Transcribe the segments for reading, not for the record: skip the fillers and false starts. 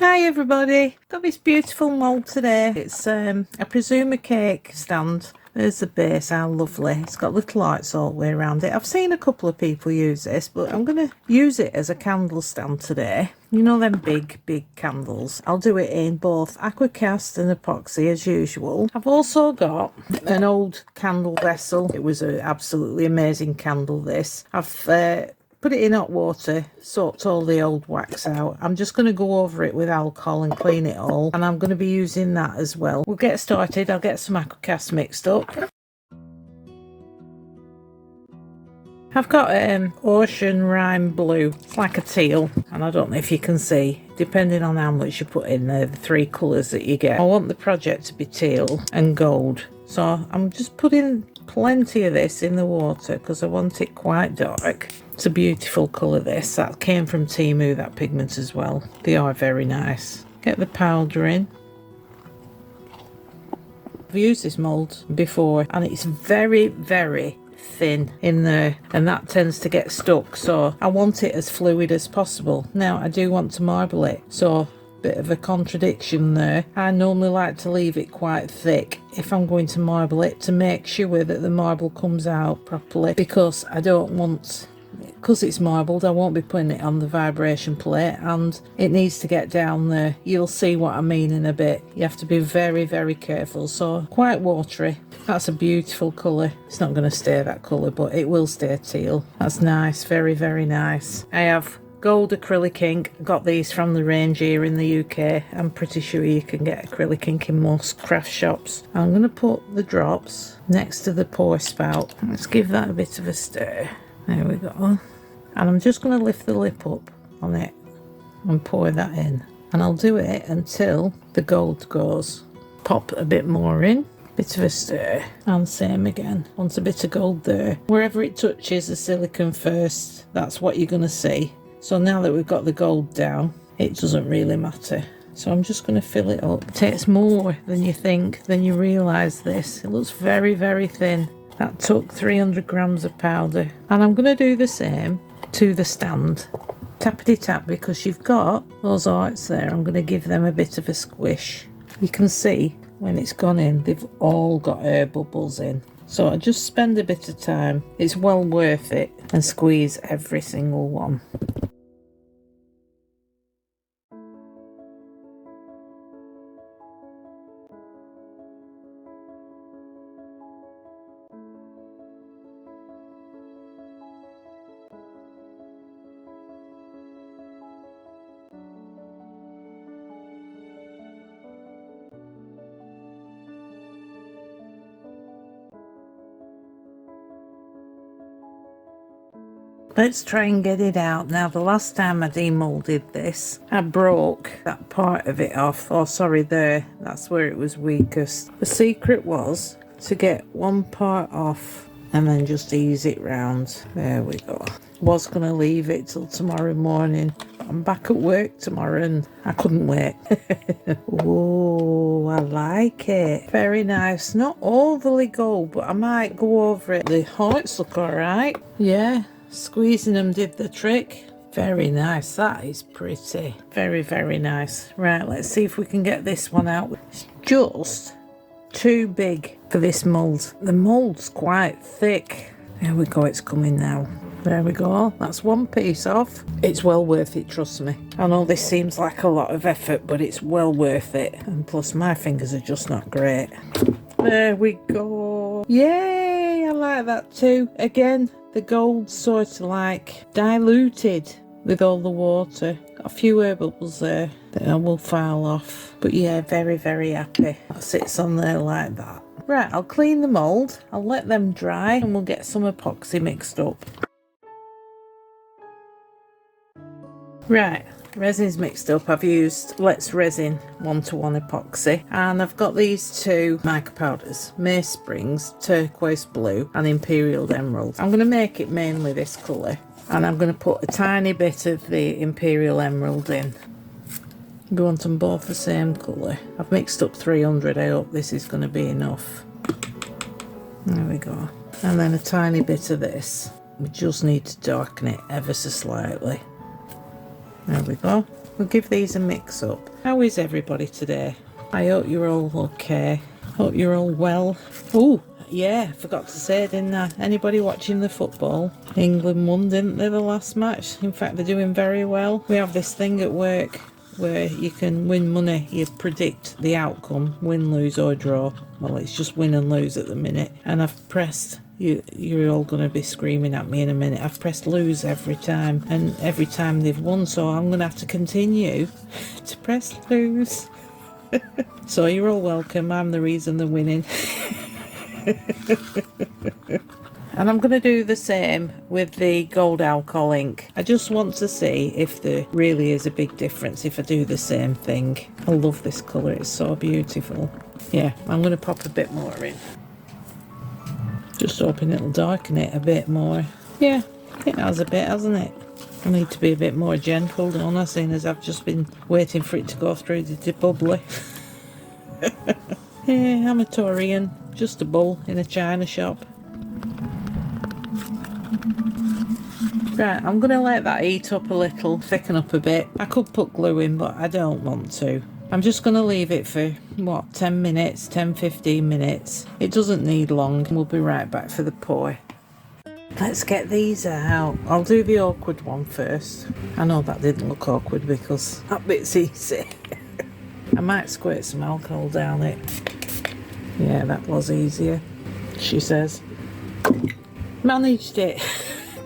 Hi everybody, got this beautiful mould today. It's I presume a cake stand. There's the base, how lovely. It's got little lights all the way around it. I've seen a couple of people use this, but I'm going to use it as a candle stand today. You know them big candles. I'll do it in both Aquacast and Epoxy as usual. I've also got an old candle vessel. It was an absolutely amazing candle, this. I've put it in hot water, soaked all the old wax out. I'm just going to go over it with alcohol and clean it all, and I'm going to be using that as well. We'll get started. I'll get some Aquacast mixed up. I've got ocean rime blue. It's like a teal, and I don't know if you can see, depending on how much you put in there, the three colours that you get. I want the project to be teal and gold, so I'm just putting plenty of this in the water because I want it quite dark. It's a beautiful colour, this. That came from Temu, that pigment as well. They are very nice. Get the powder in. I've used this mould before and it's very thin in there, and that tends to get stuck, so I want it as fluid as possible. Now I do want to marble it, so bit of a contradiction there. I normally like to leave it quite thick if I'm going to marble it, to make sure that the marble comes out properly, because I don't want, because it's marbled, I won't be putting it on the vibration plate and it needs to get down there. You'll see what I mean in a bit. You have to be very careful. So quite watery. That's a beautiful colour. It's not going to stay that colour, but it will stay teal. That's nice, very nice. I have gold acrylic ink. Got these from the range here in the UK. I'm pretty sure you can get acrylic ink in most craft shops. I'm going to put the drops next to the pour spout. Let's give that a bit of a stir. There we go. And I'm just going to lift the lip up on it and pour that in. And I'll do it until the gold goes. Pop a bit more in. Bit of a stir. And same again. Want a bit of gold there. Wherever it touches the silicone first, that's what you're going to see. So now that we've got the gold down, it doesn't really matter. So I'm just going to fill it up. It takes more than you think, than you realise this. It looks very thin. That took 300 grams of powder. And I'm going to do the same to the stand. Tappity tap, because you've got those hearts there. I'm going to give them a bit of a squish. You can see when it's gone in, they've all got air bubbles in. So I just spend a bit of time. It's well worth it, and squeeze every single one. Let's try and get it out. Now, the last time I demolded this, I broke that part of it off. Oh, sorry, there. That's where it was weakest. The secret was to get one part off and then just ease it round. There we go. Was going to leave it till tomorrow morning. I'm back at work tomorrow and I couldn't wait. Oh, I like it. Very nice. Not overly gold, but I might go over it. The hearts look all right. Yeah. Squeezing them did the trick. Very nice. That is pretty. Very nice. Right, let's see if we can get this one out. It's just too big for this mould. The mould's quite thick. There we go, it's coming now. There we go. That's one piece off. It's well worth it, trust me. I know this seems like a lot of effort, but it's well worth it. And plus my fingers are just not great. There we go. Yay, I like that too. Again, the gold's sort of like diluted with all the water. Got a few air bubbles there that I will file off. But yeah, very happy. That sits on there like that. Right, I'll clean the mould. I'll let them dry and we'll get some epoxy mixed up. Right, resin's mixed up. I've used Let's Resin 1:1 epoxy, and I've got these two mica powders, May Springs, Turquoise Blue and Imperial Emerald. I'm going to make it mainly this colour, and I'm going to put a tiny bit of the Imperial Emerald in. We want them both the same colour. I've mixed up 300, I hope this is going to be enough. There we go. And then a tiny bit of this. We just need to darken it ever so slightly. There we go. We'll give these a mix up. How is everybody today? I hope you're all okay. Hope you're all well. Oh, yeah, I forgot to say, didn't I? Anybody watching the football? England won, didn't they, the last match? In fact, they're doing very well. We have this thing at work where you can win money. You predict the outcome, win, lose or draw. Well, it's just win and lose at the minute. And I've pressed, you're all going to be screaming at me in a minute, I've pressed lose every time. And every time they've won, so I'm going to have to continue to press lose. So you're all welcome. I'm the reason they're winning. And I'm going to do the same with the gold alcohol ink. I just want to see if there really is a big difference if I do the same thing. I love this colour, it's so beautiful. Yeah, I'm going to pop a bit more in. Just hoping it'll darken it a bit more. Yeah, it has a bit, hasn't it? I need to be a bit more gentle, don't I, seeing as I've just been waiting for it to go through the bubbly. Yeah, I'm a Taurian, just a bull in a china shop. Right, I'm going to let that heat up a little, thicken up a bit. I could put glue in, but I don't want to. I'm just going to leave it for, what, 10 minutes, 10-15 minutes. It doesn't need long. We'll be right back for the pour. Let's get these out. I'll do the awkward one first. I know that didn't look awkward because that bit's easy. I might squirt some alcohol down it. Yeah, that was easier, she says. Managed it.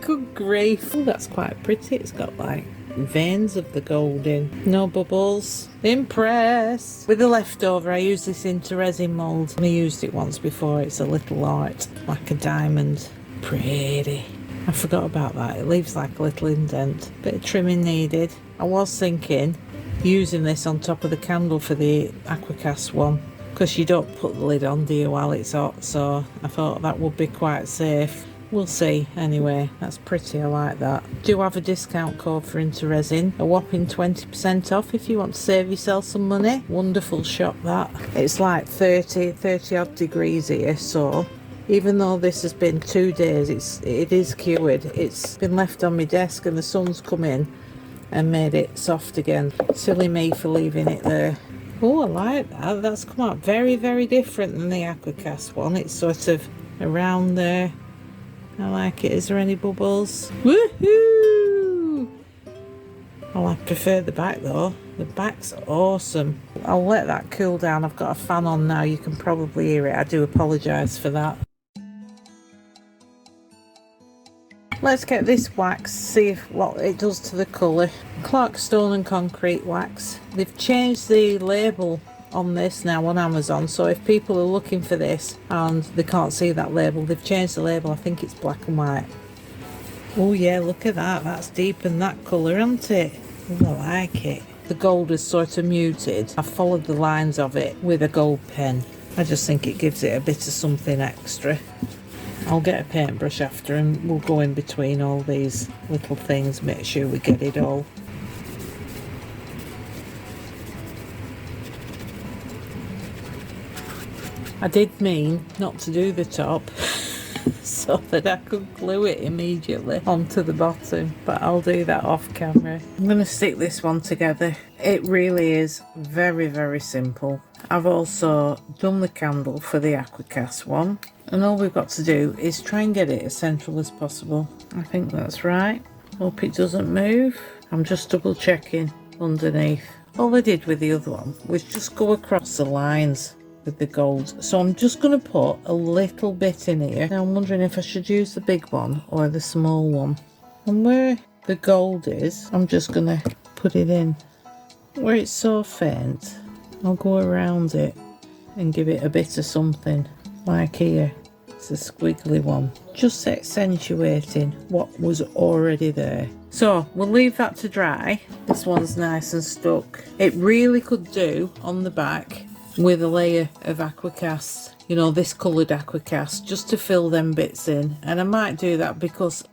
Good grief. Oh, that's quite pretty. It's got like veins of the gold in. No bubbles. Impressed. With the leftover, I use this into resin mould. I used it once before. It's a little art, like a diamond. Pretty. I forgot about that. It leaves like a little indent. Bit of trimming needed. I was thinking using this on top of the candle for the Aquacast one, because you don't put the lid on, do you, while it's hot, so I thought that would be quite safe. We'll see. Anyway, that's pretty. I like that. Do have a discount code for Into Resin, a whopping 20% off if you want to save yourself some money. Wonderful shop that. It's like 30 odd degrees here, so even though this has been 2 days, it is cured. It's been left on my desk and the sun's come in and made it soft again. Silly me for leaving it there. Oh, I like that. That's come out very, very different than the Aquacast one. It's sort of around there. I like it. Is there any bubbles? Woohoo! Oh, I prefer the back though. The back's awesome. I'll let that cool down. I've got a fan on now. You can probably hear it. I do apologise for that. Let's get this wax, see what it does to the colour. Clarkstone and concrete wax. They've changed the label on this now on Amazon, so if people are looking for this and they can't see that label, they've changed the label. I think it's black and white. Oh yeah, look at that. That's deepened that colour, isn't it? Oh, I like it. The gold is sort of muted. I've followed the lines of it with a gold pen. I just think it gives it a bit of something extra. I'll get a paintbrush after and we'll go in between all these little things, make sure we get it all. I did mean not to do the top so that I could glue it immediately onto the bottom, but I'll do that off camera. I'm going to stick this one together. It really is very, very simple. I've also done the candle for the Aquacast one, and all we've got to do is try and get it as central as possible. I think that's right. Hope it doesn't move. I'm just double checking underneath. All I did with the other one was just go across the lines with the gold, so I'm just going to put a little bit in here. Now I'm wondering if I should use the big one or the small one, and where the gold is I'm just going to put it in where it's so faint. I'll go around it and give it a bit of something, like here. It's a squiggly one, just accentuating what was already there. So we'll leave that to dry. This one's nice and stuck. It really could do on the back with a layer of Aquacast, you know, this coloured Aquacast, just to fill them bits in. And I might do that because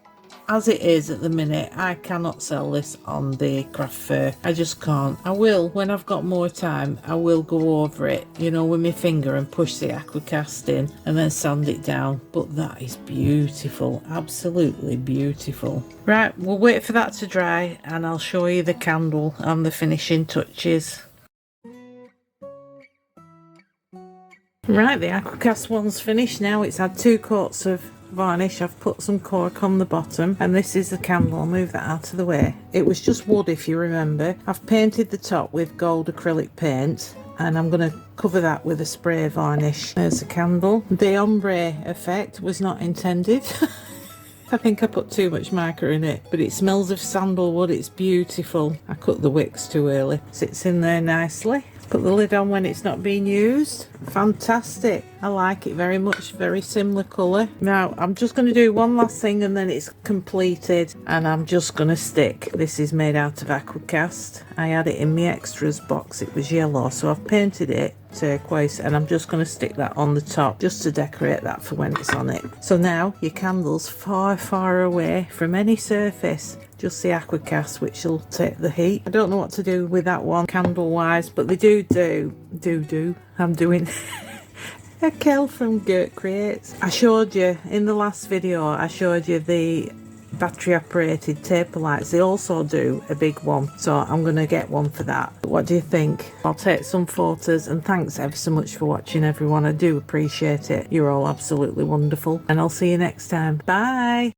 as it is at the minute, I cannot sell this on the craft fair. I just can't. I will, when I've got more time, I will go over it, you know, with my finger and push the Aquacast in and then sand it down. But that is beautiful, absolutely beautiful. Right, we'll wait for that to dry and I'll show you the candle and the finishing touches. Right, the Aquacast one's finished now. It's had 2 coats of varnish. I've put some cork on the bottom and this is the candle. I'll move that out of the way. It was just wood, if you remember. I've painted the top with gold acrylic paint and I'm going to cover that with a spray varnish. There's the candle. The ombre effect was not intended. I think I put too much mica in it, but it smells of sandalwood. It's beautiful. I cut the wicks too early. Sits in there nicely. Put the lid on when it's not being used. Fantastic. I like it very much. Very similar colour. Now I'm just going to do one last thing and then it's completed, and I'm just going to stick. This is made out of Aquacast. I had it in my extras box. It was yellow, so I've painted it turquoise and I'm just going to stick that on the top just to decorate that for when it's on it. So now your candle's far away from any surface, just the Aquacast, which will take the heat. I don't know what to do with that one candle wise, but they do I'm doing a Kel from Gert Creates. I showed you in the last video, I showed you the battery operated taper lights. They also do a big one, so I'm going to get one for that. What do you think? I'll take some photos, and thanks ever so much for watching, everyone. I do appreciate it. You're all absolutely wonderful, and I'll see you next time. Bye.